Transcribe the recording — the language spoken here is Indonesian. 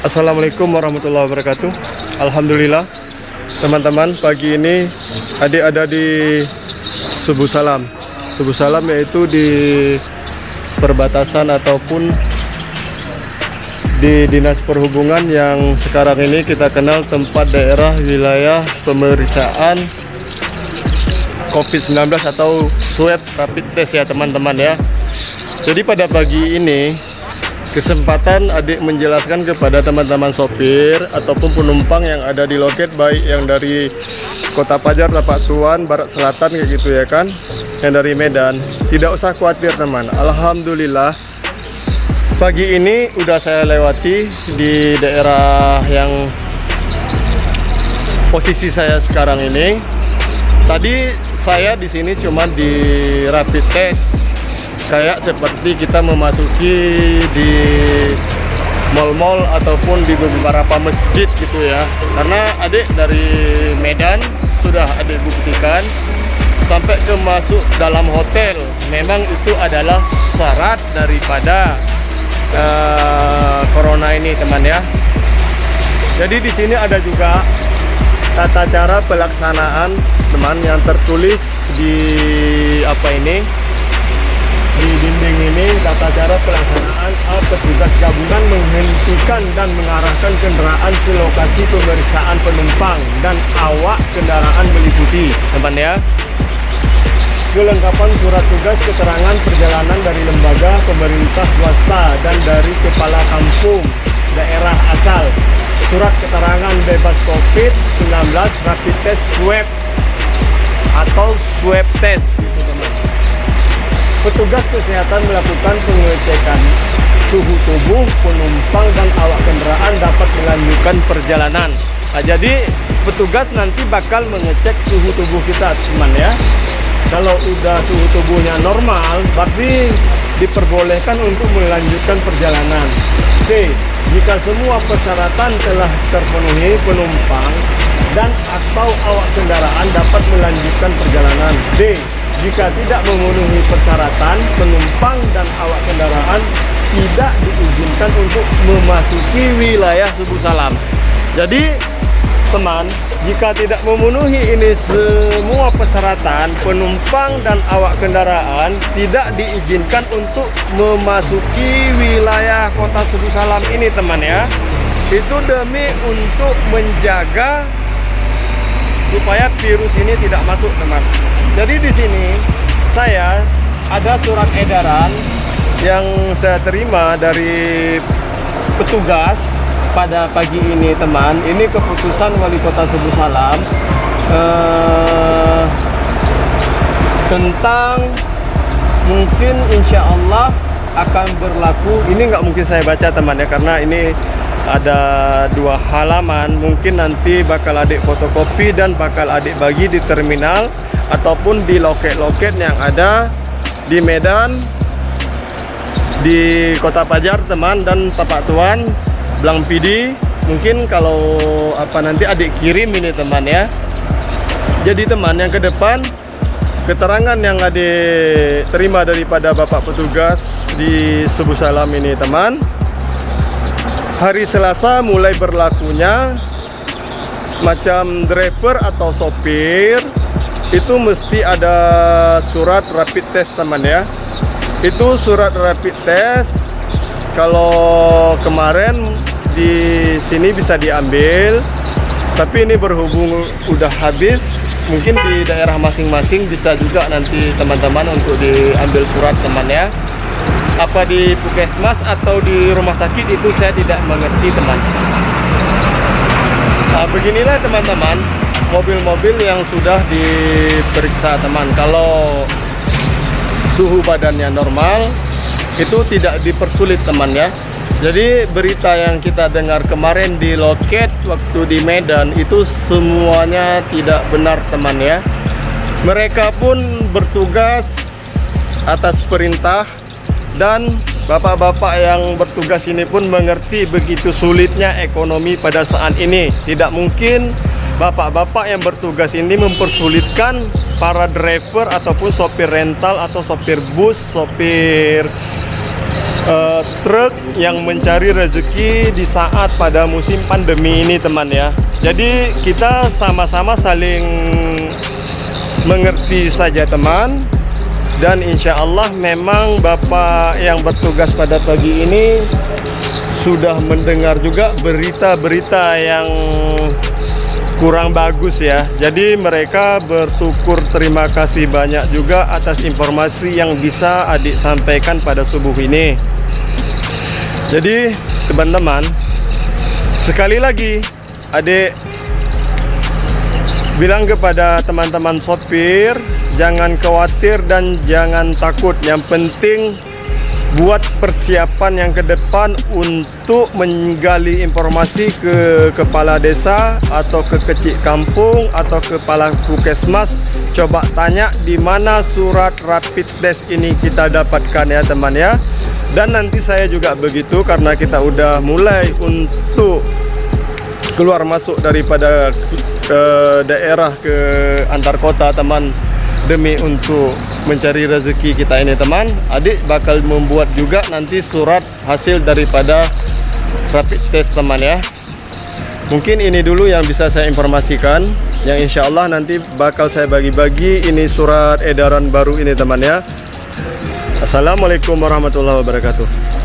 Assalamualaikum warahmatullahi wabarakatuh. Alhamdulillah teman-teman, pagi ini adik ada di Subuh Salam. Subuh Salam yaitu di perbatasan ataupun di Dinas Perhubungan yang sekarang ini kita kenal tempat daerah wilayah pemeriksaan COVID-19 atau swab rapid test ya teman-teman ya. Jadi pada pagi ini kesempatan adik menjelaskan kepada teman-teman sopir ataupun penumpang yang ada di loket, baik yang dari Kota Pajar, Tapak Tuan, Barat Selatan kayak gitu ya kan, yang dari Medan, tidak usah khawatir teman. Alhamdulillah pagi ini udah saya lewati di daerah yang posisi saya sekarang ini. Tadi saya di sini cuma di rapid test, kayak seperti kita memasuki di mal-mal ataupun di beberapa masjid gitu ya. Karena adik dari Medan sudah adik buktikan sampai ke masuk dalam hotel memang itu adalah syarat daripada corona ini teman ya. Jadi di sini ada juga tata cara pelaksanaan teman yang tertulis di di dinding ini, tata cara pelaksanaan. Petugas gabungan menghentikan dan mengarahkan kendaraan ke lokasi pemeriksaan penumpang dan awak kendaraan meliputi teman ya. Kelengkapan surat tugas keterangan perjalanan dari lembaga pemerintah swasta dan dari kepala kampung daerah asal, surat keterangan bebas COVID-19 rapid test swab atau swab test gitu teman. Petugas kesehatan melakukan pengecekan suhu tubuh penumpang dan awak kendaraan dapat melanjutkan perjalanan. Nah, jadi petugas nanti bakal mengecek suhu tubuh kita teman ya. Kalau udah suhu tubuhnya normal, berarti diperbolehkan untuk melanjutkan perjalanan. C. Jika semua persyaratan telah terpenuhi, penumpang dan atau awak kendaraan dapat melanjutkan perjalanan. D. Jika tidak memenuhi persyaratan, penumpang dan awak kendaraan tidak diizinkan untuk memasuki wilayah Subuh Salam. Jadi teman, jika tidak memenuhi ini semua persyaratan, penumpang dan awak kendaraan tidak diizinkan untuk memasuki wilayah kota Subuh Salam ini teman ya. Itu demi untuk menjaga supaya virus ini tidak masuk teman. Jadi di sini saya ada surat edaran yang saya terima dari petugas pada pagi ini teman. Ini keputusan Wali Kota Subuh Salam tentang mungkin insya Allah akan berlaku. Ini nggak mungkin saya baca teman ya, karena ini ada 2 halaman. Mungkin nanti bakal adik fotokopi dan bakal adik bagi di terminal ataupun di loket-loket yang ada di Medan, di Kota Pajar teman, dan Tapak Tuan, Blang PD. Mungkin kalau nanti adik kirim ini teman ya. Jadi teman, yang ke depan keterangan yang adik terima daripada Bapak petugas di Subuh Salam ini teman, hari Selasa mulai berlakunya macam driver atau sopir itu mesti ada surat rapid test teman ya. Itu surat rapid test kalau kemarin di sini bisa diambil, tapi ini berhubung udah habis, mungkin di daerah masing-masing bisa juga nanti teman-teman untuk diambil surat teman ya. Apa di puskesmas atau di rumah sakit itu saya tidak mengerti teman. Nah, beginilah teman-teman mobil-mobil yang sudah diperiksa teman. Kalau suhu badannya normal itu tidak dipersulit teman ya. Jadi berita yang kita dengar kemarin di loket waktu di Medan itu semuanya tidak benar teman ya. Mereka pun bertugas atas perintah, dan bapak-bapak yang bertugas ini pun mengerti begitu sulitnya ekonomi pada saat ini. Tidak mungkin bapak-bapak yang bertugas ini mempersulitkan para driver ataupun sopir rental atau sopir bus, sopir truk yang mencari rezeki di saat pada musim pandemi ini teman ya. Jadi kita sama-sama saling mengerti saja teman. Dan insya Allah memang Bapak yang bertugas pada pagi ini sudah mendengar juga berita-berita yang kurang bagus ya. Jadi mereka bersyukur, terima kasih banyak juga atas informasi yang bisa adik sampaikan pada subuh ini. Jadi teman-teman, sekali lagi adik bilang kepada teman-teman sopir, jangan khawatir dan jangan takut. Yang penting buat persiapan yang ke depan untuk menggali informasi ke kepala desa atau ke kecil kampung atau kepala puskesmas. Coba tanya di mana surat rapid test ini kita dapatkan ya teman ya. Dan nanti saya juga begitu, karena kita udah mulai untuk keluar masuk daripada daerah ke antar kota teman, demi untuk mencari rezeki kita ini teman. Adik bakal membuat juga nanti surat hasil daripada rapid test teman ya. Mungkin ini dulu yang bisa saya informasikan, yang insya Allah nanti bakal saya bagi-bagi ini surat edaran baru ini teman ya. Assalamualaikum warahmatullahi wabarakatuh.